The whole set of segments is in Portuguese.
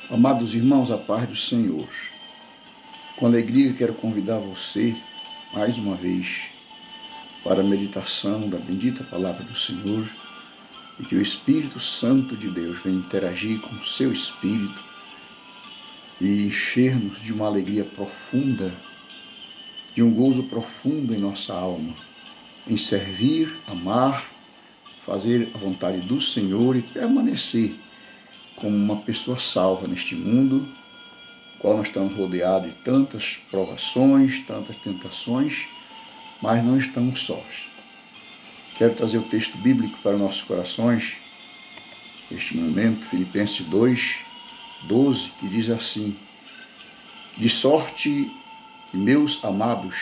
Amados irmãos, a paz do Senhor. Com alegria quero convidar você, mais uma vez, para a meditação da bendita palavra do Senhor e que o Espírito Santo de Deus venha interagir com o seu Espírito e encher-nos de uma alegria profunda, de um gozo profundo em nossa alma, em servir, amar, fazer a vontade do Senhor e permanecer como uma pessoa salva neste mundo, qual nós estamos rodeados de tantas provações, tantas tentações, mas não estamos sós. Quero trazer o texto bíblico para nossos corações, neste momento, Filipenses 2:12, que diz assim: de sorte que, meus amados,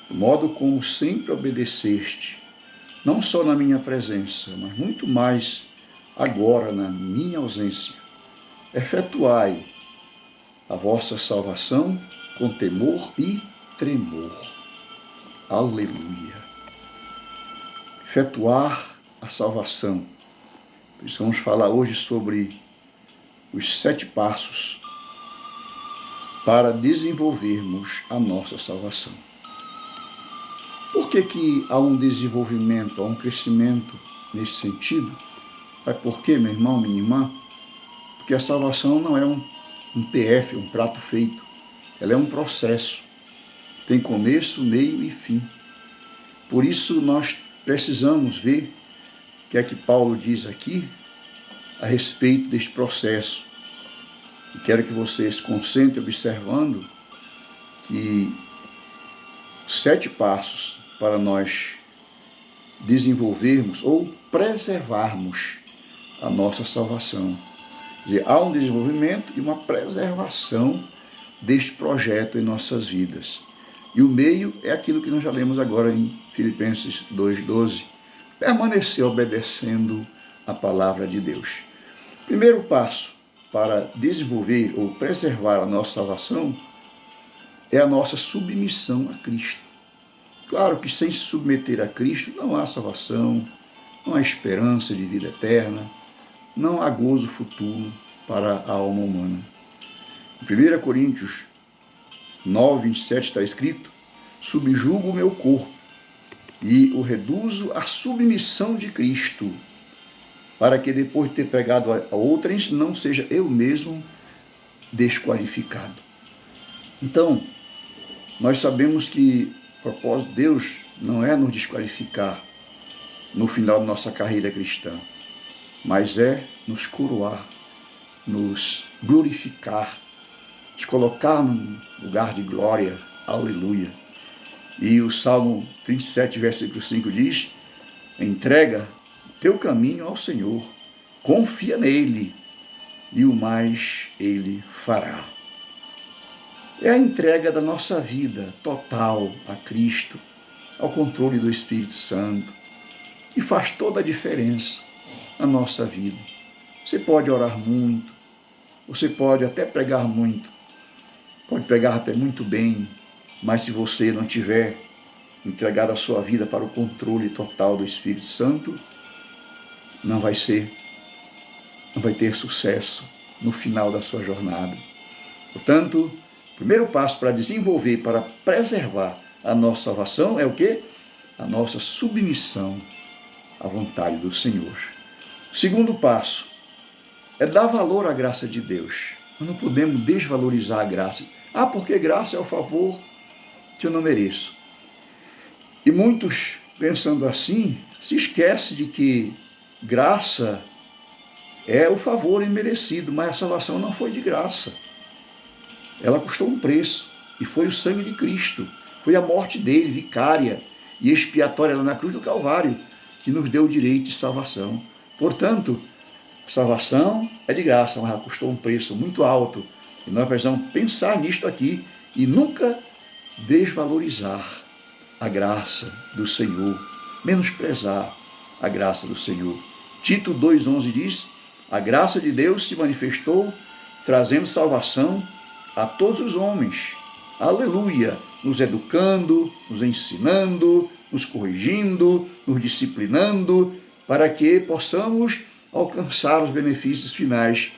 do modo como sempre obedeceste, não só na minha presença, mas muito mais agora na minha ausência, efetuai a vossa salvação com temor e tremor. Aleluia. Efetuar a salvação. Vamos falar hoje sobre os 7 passos para desenvolvermos a nossa salvação. Por que há um desenvolvimento, há um crescimento nesse sentido? Sabe por quê, meu irmão, minha irmã? Porque a salvação não é um PF, um prato feito. Ela é um processo. Tem começo, meio e fim. Por isso nós precisamos ver o que é que Paulo diz aqui a respeito deste processo. E quero que você se concentre observando que 7 passos para nós desenvolvermos ou preservarmos a nossa salvação. Quer dizer, há um desenvolvimento e uma preservação deste projeto em nossas vidas. E o meio é aquilo que nós já lemos agora em Filipenses 2:12. Permanecer obedecendo a palavra de Deus. Primeiro passo para desenvolver ou preservar a nossa salvação é a nossa submissão a Cristo. Claro que sem se submeter a Cristo não há salvação, não há esperança de vida eterna, não há gozo futuro para a alma humana. Em 1 Coríntios 9:27 está escrito: subjugo o meu corpo e o reduzo à submissão de Cristo, para que depois de ter pregado a outrem, não seja eu mesmo desqualificado. Então, nós sabemos que o propósito de Deus não é nos desqualificar no final da nossa carreira cristã, mas é nos coroar, nos glorificar, nos colocar num lugar de glória. Aleluia. E o Salmo 37, versículo 5 diz: entrega o teu caminho ao Senhor, confia nele, e o mais ele fará. É a entrega da nossa vida total a Cristo, ao controle do Espírito Santo, que faz toda a diferença na nossa vida. Você pode orar muito, você pode até pregar muito, pode pregar até muito bem, mas se você não tiver entregado a sua vida para o controle total do Espírito Santo, não vai ter sucesso no final da sua jornada. Portanto, o primeiro passo para desenvolver, para preservar a nossa salvação é o quê? A nossa submissão à vontade do Senhor. O segundo passo é dar valor à graça de Deus. Nós não podemos desvalorizar a graça. Porque graça é o favor que eu não mereço. E muitos, pensando assim, se esquecem de que graça é o favor imerecido, mas a salvação não foi de graça. Ela custou um preço, e foi o sangue de Cristo, foi a morte dele, vicária e expiatória lá na cruz do Calvário, que nos deu o direito de salvação. Portanto, a salvação é de graça, mas ela custou um preço muito alto, e nós precisamos pensar nisto aqui e nunca desvalorizar a graça do Senhor, menosprezar a graça do Senhor. Tito 2:11 diz: a graça de Deus se manifestou, trazendo salvação a todos os homens. Aleluia! Nos educando, nos ensinando, nos corrigindo, nos disciplinando, para que possamos alcançar os benefícios finais,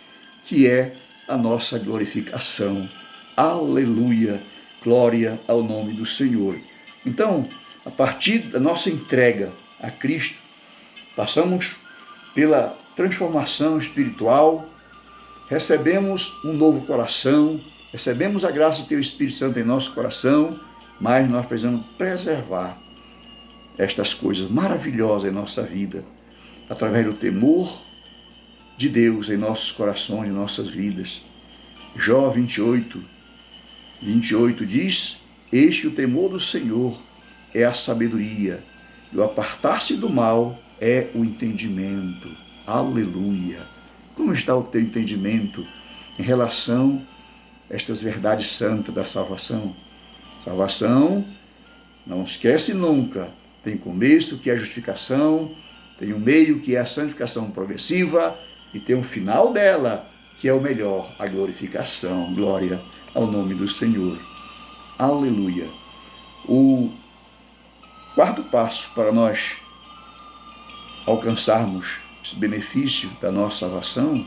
que é a nossa glorificação. Aleluia! Glória ao nome do Senhor. Então, a partir da nossa entrega a Cristo, passamos pela transformação espiritual, recebemos um novo coração, recebemos a graça do Teu Espírito Santo em nosso coração, mas nós precisamos preservar estas coisas maravilhosas em nossa vida, através do temor de Deus em nossos corações, em nossas vidas. Jó 28 diz: este o temor do Senhor é a sabedoria, e o apartar-se do mal é o entendimento. Aleluia! Como está o teu entendimento em relação a estas verdades santas da salvação? Salvação, não esquece nunca, tem começo, que é a justificação, tem um meio, que é a santificação progressiva, e tem um final dela, que é o melhor, a glorificação. Glória ao nome do Senhor. Aleluia! O quarto passo para nós alcançarmos esse benefício da nossa salvação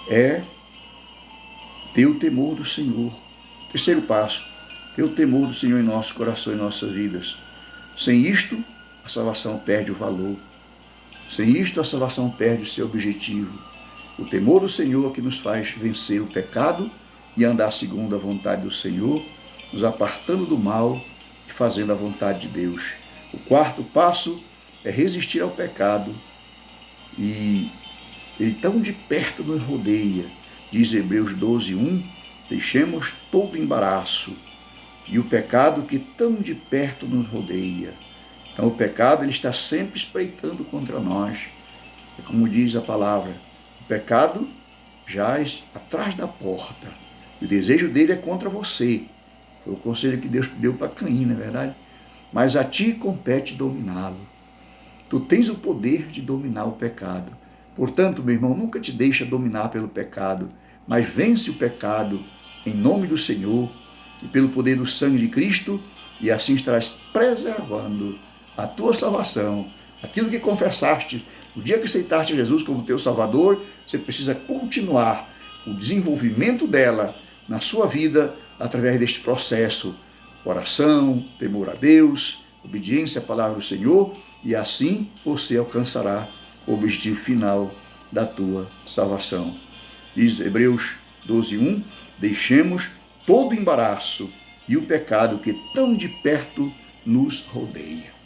é ter o temor do Senhor. Terceiro passo, ter o temor do Senhor em nosso coração e em nossas vidas. Sem isto, a salvação perde o valor. Sem isto, a salvação perde o seu objetivo. O temor do Senhor que nos faz vencer o pecado e andar segundo a vontade do Senhor, nos apartando do mal e fazendo a vontade de Deus. O quarto passo é resistir ao pecado, e ele tão de perto nos rodeia. Diz Hebreus 12:1, deixemos todo embaraço e o pecado que tão de perto nos rodeia. Então o pecado ele está sempre espreitando contra nós. É como diz a palavra, o pecado jaz atrás da porta. E o desejo dele é contra você. Foi o conselho que Deus deu para Caim, não é verdade? Mas a ti compete dominá-lo. Tu tens o poder de dominar o pecado. Portanto, meu irmão, nunca te deixa dominar pelo pecado, mas vence o pecado em nome do Senhor e pelo poder do sangue de Cristo, e assim estarás preservando a tua salvação. Aquilo que confessaste no dia que aceitaste Jesus como teu Salvador, você precisa continuar o desenvolvimento dela na sua vida através deste processo: oração, temor a Deus, obediência à palavra do Senhor, e assim você alcançará o objetivo final da tua salvação. Diz Hebreus 12:1, deixemos todo embaraço e o pecado que tão de perto nos rodeia.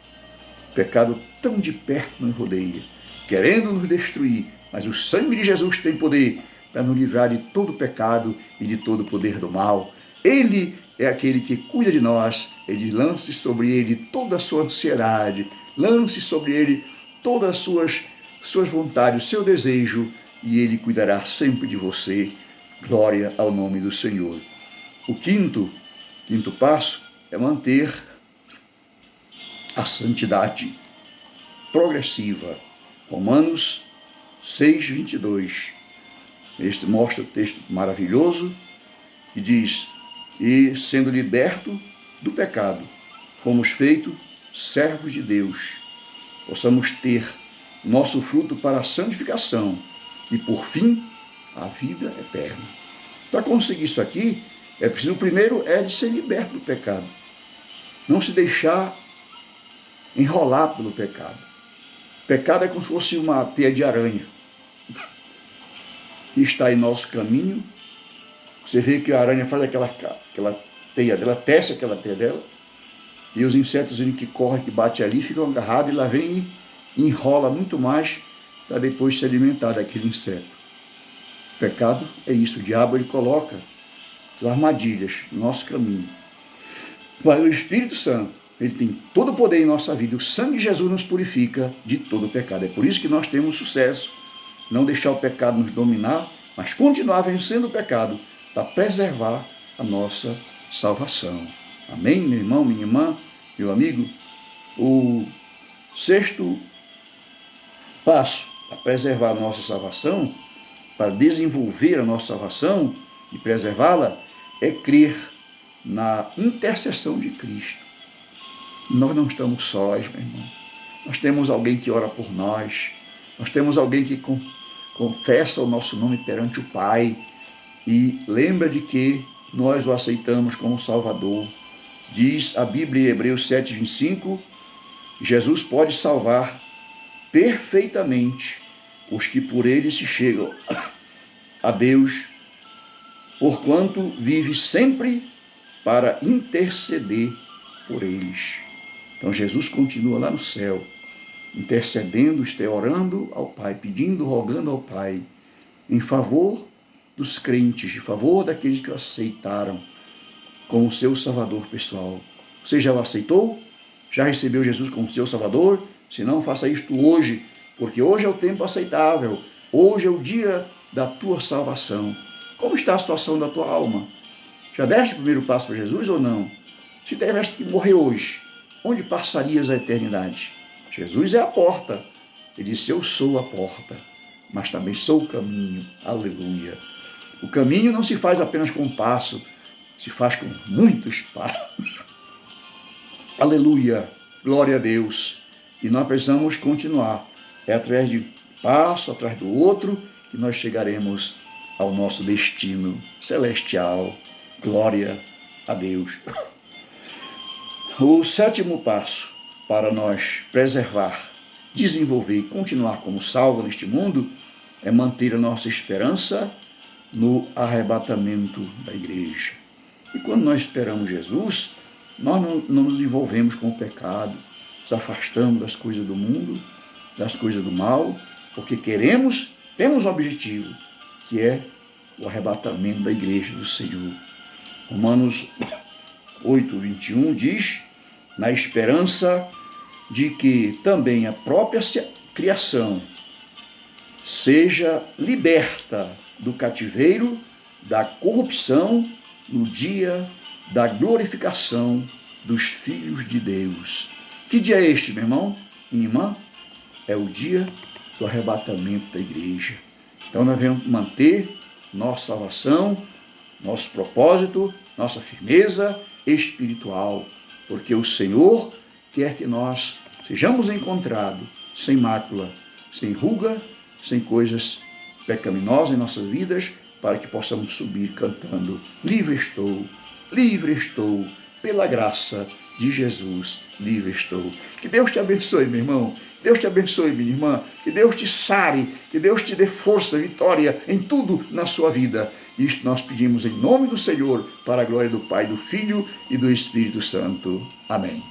O pecado tão de perto nos rodeia, querendo nos destruir, mas o sangue de Jesus tem poder para nos livrar de todo pecado e de todo poder do mal. Ele é aquele que cuida de nós. Ele lance sobre ele toda a sua ansiedade, lance sobre ele todas as suas vontades, o seu desejo, e ele cuidará sempre de você. Glória ao nome do Senhor. O quinto passo é manter a santidade progressiva. Romanos 6:22. Este mostra o texto maravilhoso e diz: e sendo liberto do pecado, fomos feitos servos de Deus, possamos ter nosso fruto para a santificação e, por fim, a vida eterna. Para conseguir isso aqui, é preciso, primeiro, de ser liberto do pecado. Não se deixar enrolar pelo pecado. O pecado é como se fosse uma teia de aranha que está em nosso caminho. Você vê que a aranha faz aquela teia dela, tece aquela teia dela, e os insetos que correm, que batem ali, ficam agarrados, e lá vem e enrola muito mais para depois se alimentar daquele inseto. O pecado é isso, o diabo ele coloca as armadilhas no nosso caminho. Mas o Espírito Santo, ele tem todo o poder em nossa vida, o sangue de Jesus nos purifica de todo o pecado. É por isso que nós temos sucesso, não deixar o pecado nos dominar, mas continuar vencendo o pecado para preservar a nossa salvação. Amém, meu irmão, minha irmã, meu amigo? O sexto passo para preservar a nossa salvação, para desenvolver a nossa salvação e preservá-la, é crer na intercessão de Cristo. Nós não estamos sós, meu irmão. Nós temos alguém que ora por nós. Nós temos alguém que confessa o nosso nome perante o Pai. e lembra de que nós o aceitamos como Salvador. Diz a Bíblia em Hebreus 7:25, Jesus pode salvar perfeitamente os que por ele se chegam a Deus, porquanto vive sempre para interceder por eles. Então Jesus continua lá no céu, intercedendo, orando ao Pai, pedindo, rogando ao Pai, em favor dos crentes, em favor daqueles que o aceitaram como seu Salvador pessoal. Você já o aceitou? Já recebeu Jesus como seu Salvador? Se não, faça isto hoje, porque hoje é o tempo aceitável. Hoje é o dia da tua salvação. Como está a situação da tua alma? Já deste o primeiro passo para Jesus ou não? Se tivesse que morrer hoje, onde passarias a eternidade? Jesus é a porta. Ele disse, eu sou a porta, mas também sou o caminho. Aleluia. O caminho não se faz apenas com um passo, se faz com muitos passos. Aleluia. Glória a Deus. E nós precisamos continuar. É através de passo, atrás do outro, que nós chegaremos ao nosso destino celestial. Glória a Deus. O 7º passo para nós preservar, desenvolver e continuar como salvo neste mundo é manter a nossa esperança no arrebatamento da igreja. E quando nós esperamos Jesus, nós não nos envolvemos com o pecado, nos afastamos das coisas do mundo, das coisas do mal, porque temos um objetivo, que é o arrebatamento da igreja do Senhor. Romanos 8:21 diz, na esperança de que também a própria criação seja liberta do cativeiro, da corrupção, no dia da glorificação dos filhos de Deus. Que dia é este, meu irmão, minha irmã? É o dia do arrebatamento da igreja. Então nós devemos manter nossa salvação, nosso propósito, nossa firmeza espiritual, porque o Senhor quer que nós sejamos encontrados sem mácula, sem ruga, sem coisas pecaminosas em nossas vidas, para que possamos subir cantando, livre estou, pela graça de Jesus, livre estou. Que Deus te abençoe, meu irmão, Deus te abençoe, minha irmã, que Deus te sare, que Deus te dê força, vitória em tudo na sua vida. Isto nós pedimos em nome do Senhor, para a glória do Pai, do Filho e do Espírito Santo. Amém.